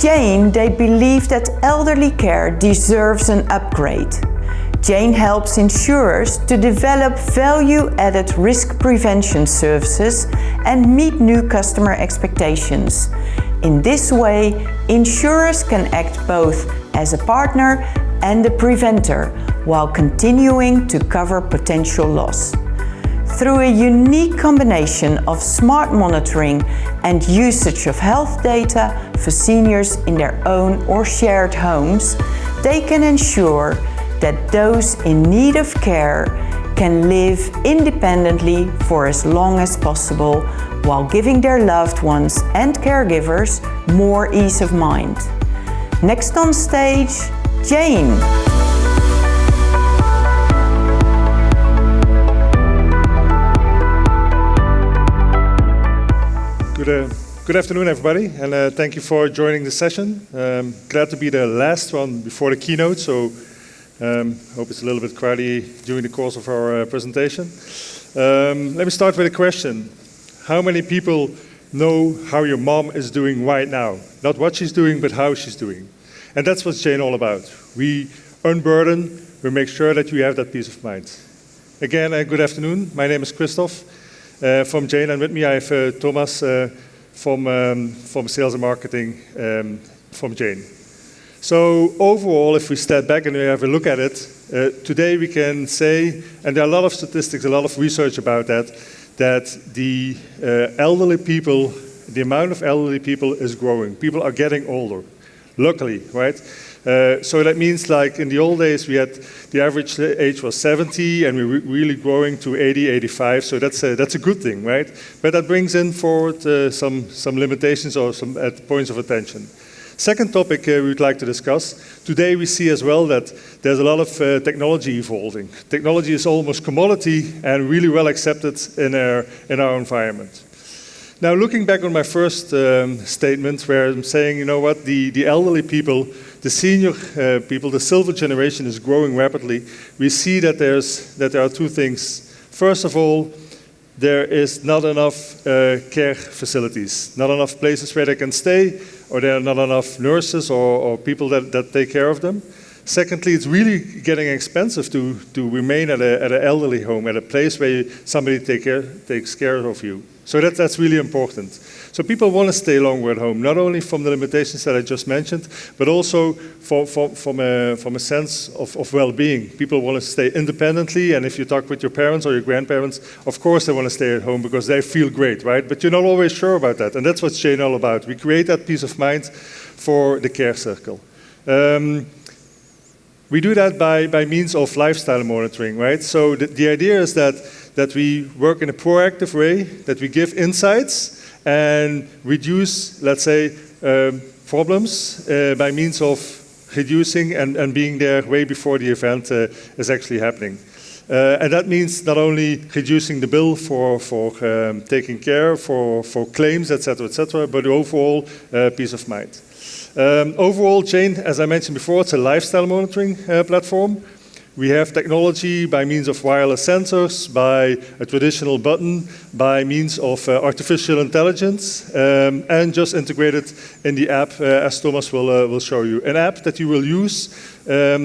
Jane, they believe that elderly care deserves an upgrade. Jane helps insurers to develop value-added risk prevention services and meet new customer expectations. In this way, insurers can act both as a partner and a preventer while continuing to cover potential loss. Through a unique combination of smart monitoring and usage of health data for seniors in their own or shared homes, they can ensure that those in need of care can live independently for as long as possible while giving their loved ones and caregivers more ease of mind. Next on stage, Jane. Good afternoon, everybody, and thank you for joining the session. Glad to be the last one before the keynote, so hope it's a little bit crowdy during the course of our presentation. Let me start with a question. How many people know how your mom is doing right now? Not what she's doing, but how she's doing. And that's what Jane all about. We unburden, we make sure that you have that peace of mind. Again, good afternoon. My name is Christoph from Jane, and with me I have Thomas from Sales and Marketing from Jane. So overall, if we step back and we have a look at it, today we can say, and there are a lot of statistics, a lot of research about that the elderly people, the amount of elderly people is growing. People are getting older, luckily, right? So that means, like in the old days, we had the average age was 70, and we're really growing to 80, 85. So that's a good thing, right? But that brings in forward some limitations or some points of attention. Second topic we would like to discuss. Today we see as well that there's a lot of technology evolving. Technology is almost commodity and really well accepted in our environment. Now, looking back on my first statement where I'm saying, you know what, the elderly people, the senior people, the silver generation is growing rapidly, we see that there are two things. First of all, there is not enough care facilities, not enough places where they can stay, or there are not enough nurses or people that take care of them. Secondly, it's really getting expensive to remain at an elderly home, at a place where somebody takes care of you. So that's really important. So people want to stay longer at home, not only from the limitations that I just mentioned, but also from a sense of well-being. People want to stay independently, and if you talk with your parents or your grandparents, of course they want to stay at home because they feel great, right? But you're not always sure about that, and that's what Jane all about. We create that peace of mind for the care circle. We do that by means of lifestyle monitoring, right? So the idea is that we work in a proactive way, that we give insights and reduce, let's say, problems by means of reducing and being there way before the event is actually happening. And that means not only reducing the bill for taking care, for claims, etc., but overall peace of mind. Overall, Jane, as I mentioned before, it's a lifestyle monitoring platform. We have technology by means of wireless sensors, by a traditional button, by means of artificial intelligence, and just integrated in the app, as Thomas will show you. An app that you will use as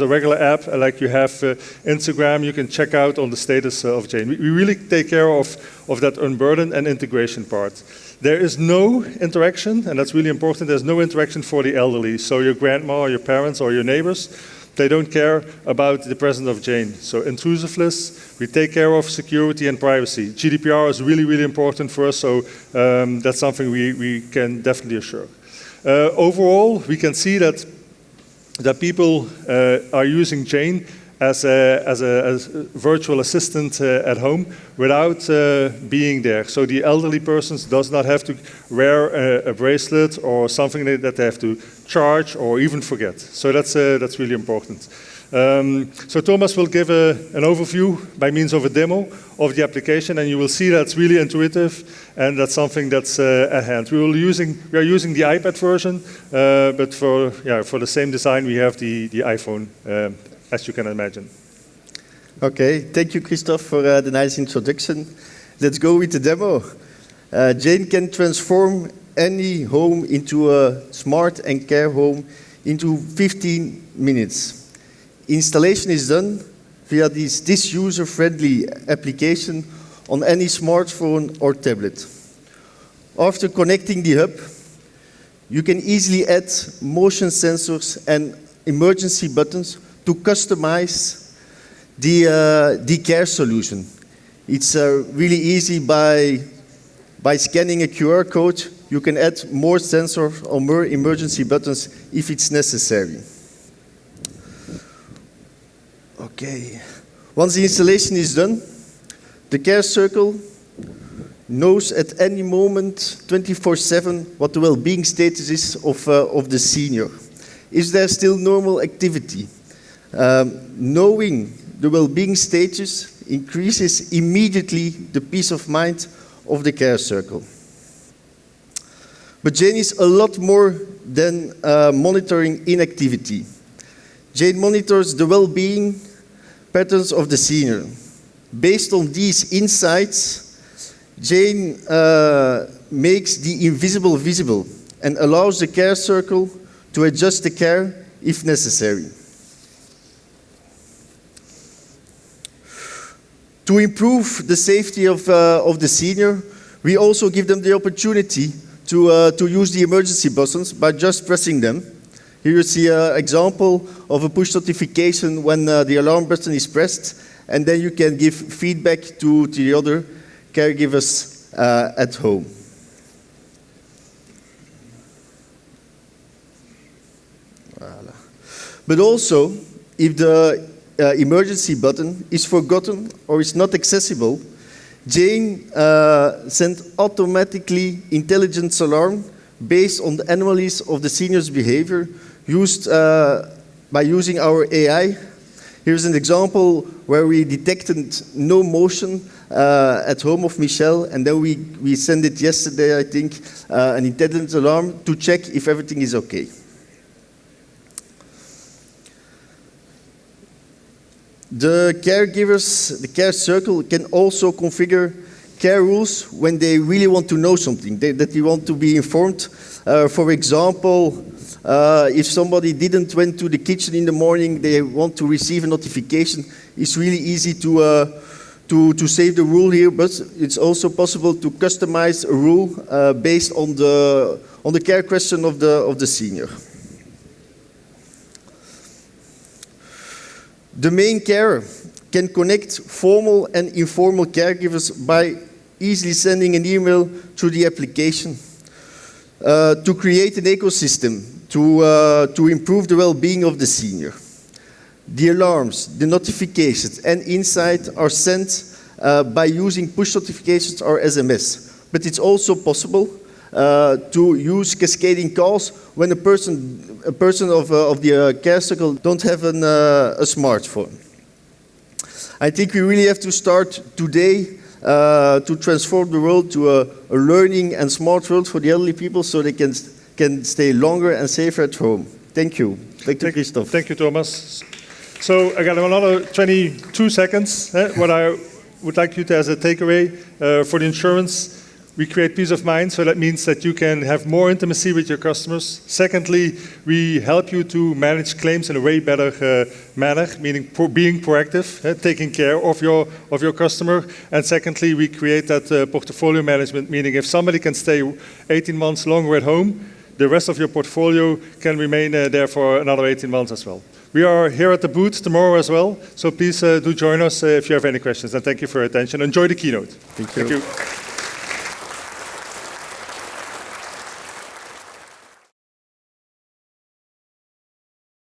a regular app, like you have Instagram. You can check out on the status of Jane. We really take care of that unburden and integration part. There is no interaction, and that's really important, there's no interaction for the elderly. So your grandma or your parents or your neighbors, they don't care about the presence of Jane. So intrusiveness, we take care of security and privacy. GDPR is really, really important for us, so that's something we can definitely assure. Overall, we can see that people are using Jane as a virtual assistant at home without being there. So the elderly persons does not have to wear a bracelet or something that they have to charge or even forget. So that's really important. So Thomas will give an overview by means of a demo of the application, and you will see that's really intuitive, and that's something that's at hand. We are using the iPad version, but for the same design we have the iPhone. As you can imagine. Okay, thank you, Christoph, for the nice introduction. Let's go with the demo. Jane can transform any home into a smart and care home into 15 minutes. Installation is done via this user-friendly application on any smartphone or tablet. After connecting the hub, you can easily add motion sensors and emergency buttons to customize the care solution. It's really easy by scanning a QR code. You can add more sensors or more emergency buttons if it's necessary. Okay. Once the installation is done, the care circle knows at any moment, 24/7, what the well-being status is of the senior. Is there still normal activity? Knowing the well-being status increases immediately the peace of mind of the care circle. But Jane is a lot more than monitoring inactivity. Jane monitors the well-being patterns of the senior. Based on these insights, Jane makes the invisible visible and allows the care circle to adjust the care if necessary. To improve the safety of the senior, we also give them the opportunity to use the emergency buttons by just pressing them. Here you see an example of a push notification when the alarm button is pressed, and then you can give feedback to the other caregivers at home. Voilà. But also, if the emergency button is forgotten or is not accessible, Jane sent automatically intelligence alarm based on the anomalies of the senior's behavior used by using our AI. Here's an example where we detected no motion at home of Michelle, and then we sent it yesterday, I think, an intelligence alarm to check if everything is okay. The caregivers, the care circle, can also configure care rules when they really want to know something, that they want to be informed. For example, if somebody didn't went to the kitchen in the morning, they want to receive a notification. It's really easy to save the rule here, but it's also possible to customize a rule based on the care question of the senior. The main carer can connect formal and informal caregivers by easily sending an email through the application to create an ecosystem to improve the well-being of the senior. The alarms, the notifications, and insight are sent by using push notifications or SMS. But it's also possible to use cascading calls when a person of the care circle don't have a smartphone. I think we really have to start today to transform the world to a learning and smart world for the elderly people, so they can stay longer and safer at home. Thank you. Back to Christophe. Thank you, Thomas. So I got another 22 seconds. What I would like you to, as a takeaway for the insurance, we create peace of mind, so that means that you can have more intimacy with your customers. Secondly, we help you to manage claims in a way better manner, meaning being proactive, taking care of your customer. And secondly, we create that portfolio management, meaning if somebody can stay 18 months longer at home, the rest of your portfolio can remain there for another 18 months as well. We are here at the booth tomorrow as well, so please do join us if you have any questions. And thank you for your attention. Enjoy the keynote. Thank you. Thank you.